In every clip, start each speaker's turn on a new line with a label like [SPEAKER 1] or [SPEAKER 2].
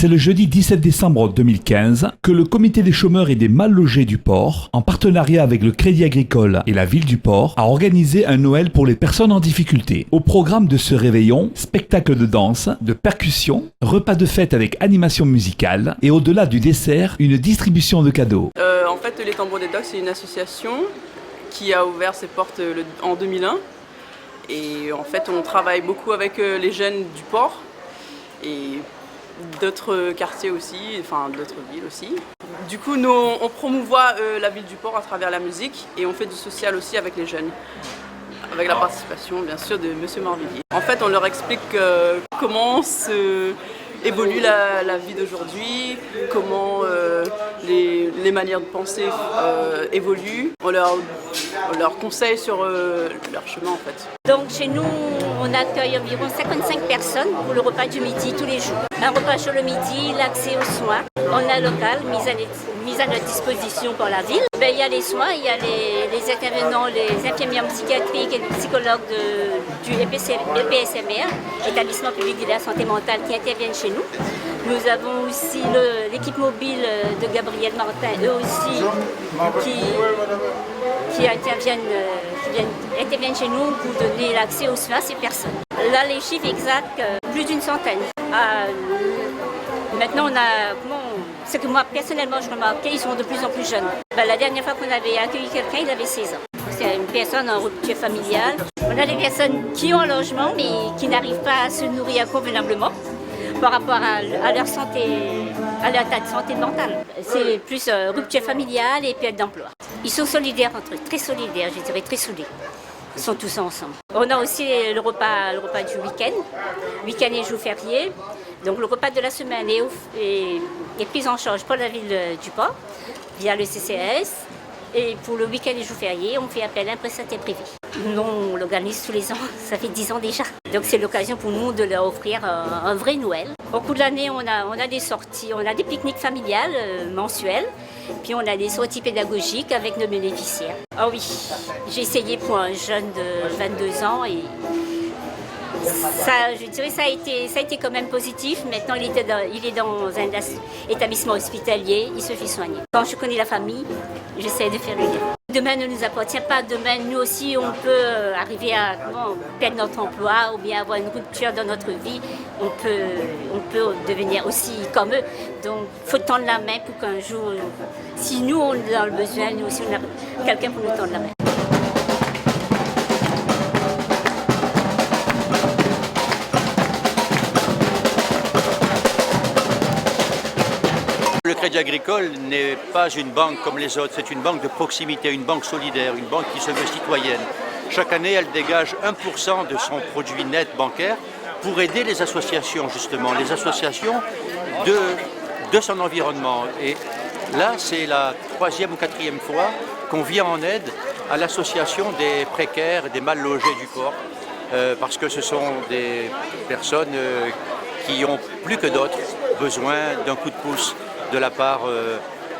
[SPEAKER 1] C'est le jeudi 17 décembre 2015 que le comité des chômeurs et des mal logés du port, en partenariat avec le Crédit Agricole et la ville du port, a organisé un Noël pour les personnes en difficulté. Au programme de ce réveillon, spectacle de danse, de percussion, repas de fête avec animation musicale et au-delà du dessert, une distribution de cadeaux.
[SPEAKER 2] En fait, les Tambours des Docks, c'est une association qui a ouvert ses portes en 2001. Et en fait, on travaille beaucoup avec les jeunes du port et d'autres quartiers aussi, enfin d'autres villes aussi. Du coup, nous, on promouvoit la ville du port à travers la musique et on fait du social aussi avec les jeunes, avec la participation bien sûr de Monsieur Morvillier. En fait, on leur explique comment évolue la vie d'aujourd'hui, comment les manières de penser évoluent. On leur conseille sur leur chemin en fait.
[SPEAKER 3] Donc chez nous, on accueille environ 55 personnes pour le repas du midi tous les jours. Un repas chaud le midi, l'accès aux soins. On a un local mis à notre disposition par la ville. Il y a les soins, il y a les intervenants, les infirmières psychiatriques et les psychologues du EPSMR, Établissement public de la santé mentale, qui interviennent chez nous. Nous avons aussi l'équipe mobile de Gabriel Martin, eux aussi, qui interviennent chez nous pour donner l'accès aux soins à ces personnes. Là, les chiffres exacts, plus d'une centaine. Maintenant, ce que moi, personnellement, je remarquais, ils sont de plus en plus jeunes. La dernière fois qu'on avait accueilli quelqu'un, il avait 16 ans. C'est une personne en rupture familiale. On a des personnes qui ont un logement, mais qui n'arrivent pas à se nourrir convenablement par rapport à leur santé, à leur état de santé mentale. C'est plus rupture familiale et perte d'emploi. Ils sont solidaires entre eux, très solidaires, je dirais très soudés. Ils sont tous ensemble. On a aussi le repas du week-end et jours fériés. Donc le repas de la semaine est pris en charge par la ville du port via le CCAS. Et pour le week-end et jours fériés, on fait appel à un prestataire privé. Nous, on l'organise tous les ans, ça fait 10 ans déjà. Donc c'est l'occasion pour nous de leur offrir un vrai Noël. Au cours de l'année, on a des sorties, on a des pique-niques familiales mensuelles. Puis on a des sorties pédagogiques avec nos bénéficiaires. Ah oui, j'ai essayé pour un jeune de 22 ans et ça, je dirais, ça a été quand même positif. Maintenant, il est dans un établissement hospitalier, il se fait soigner. Quand je connais la famille, j'essaie de faire le lien. Demain ne nous appartient pas. Demain, nous aussi, on peut arriver à perdre notre emploi ou bien avoir une rupture dans notre vie. On peut devenir aussi comme eux. Donc, il faut tendre la main pour qu'un jour, si nous, on a le besoin, nous aussi, on a quelqu'un pour nous tendre la main.
[SPEAKER 4] Le Crédit Agricole n'est pas une banque comme les autres, c'est une banque de proximité, une banque solidaire, une banque qui se veut citoyenne. Chaque année, elle dégage 1% de son produit net bancaire pour aider les associations, justement, les associations de son environnement. Et là, c'est la 3e ou 4e fois qu'on vient en aide à l'association des précaires, des mal logés du port, parce que ce sont des personnes qui ont plus que d'autres besoin d'un coup de pouce de la part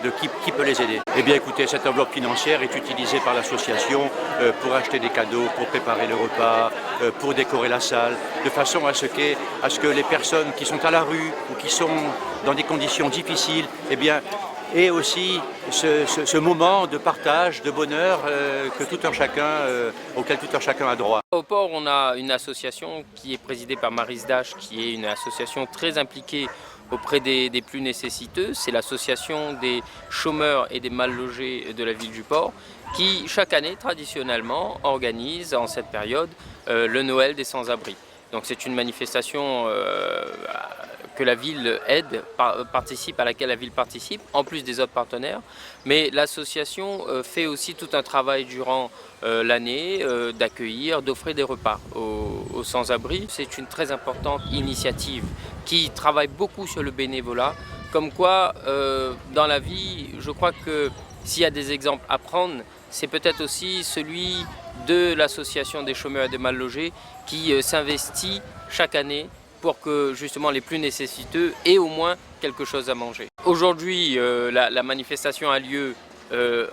[SPEAKER 4] de qui peut les aider. Eh bien écoutez, cette enveloppe financière est utilisée par l'association pour acheter des cadeaux, pour préparer le repas, pour décorer la salle, de façon à ce que les personnes qui sont à la rue ou qui sont dans des conditions difficiles, eh bien, aient aussi ce moment de partage, de bonheur auquel tout un chacun a droit.
[SPEAKER 5] Au port, on a une association qui est présidée par Maryse Dash, qui est une association très impliquée auprès des plus nécessiteux. C'est l'association des chômeurs et des mal logés de la ville du port qui, chaque année, traditionnellement, organise en cette période le Noël des sans-abri. Donc c'est une manifestation que la ville aide, à laquelle la ville participe, en plus des autres partenaires. Mais l'association fait aussi tout un travail durant l'année d'accueillir, d'offrir des repas aux sans-abri. C'est une très importante initiative qui travaille beaucoup sur le bénévolat. Comme quoi, dans la vie, je crois que s'il y a des exemples à prendre, c'est peut-être aussi celui de l'association des chômeurs et des mal logés qui s'investit chaque année pour que justement les plus nécessiteux aient au moins quelque chose à manger. Aujourd'hui, la manifestation a lieu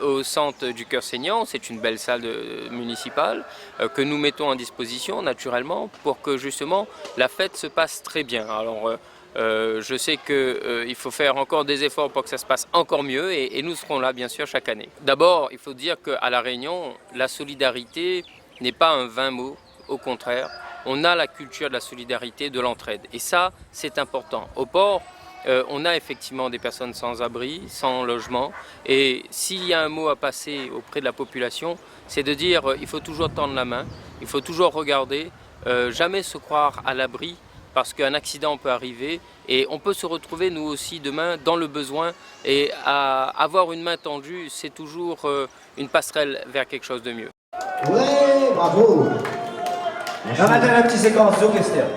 [SPEAKER 5] au centre du Cœur Saignant. C'est une belle salle municipale que nous mettons en disposition naturellement pour que justement la fête se passe très bien. Alors Je sais qu'il faut faire encore des efforts pour que ça se passe encore mieux et nous serons là bien sûr chaque année. D'abord, il faut dire qu'à La Réunion, la solidarité n'est pas un vain mot, au contraire. On a la culture de la solidarité, de l'entraide et ça, c'est important. Au port, on a effectivement des personnes sans abri, sans logement et s'il y a un mot à passer auprès de la population, c'est de dire il faut toujours tendre la main, il faut toujours regarder, jamais se croire à l'abri parce qu'un accident peut arriver et on peut se retrouver nous aussi demain dans le besoin et avoir une main tendue, c'est toujours une passerelle vers quelque chose de mieux.
[SPEAKER 6] Ouais, bravo. On va mettre une petite séquence de questions.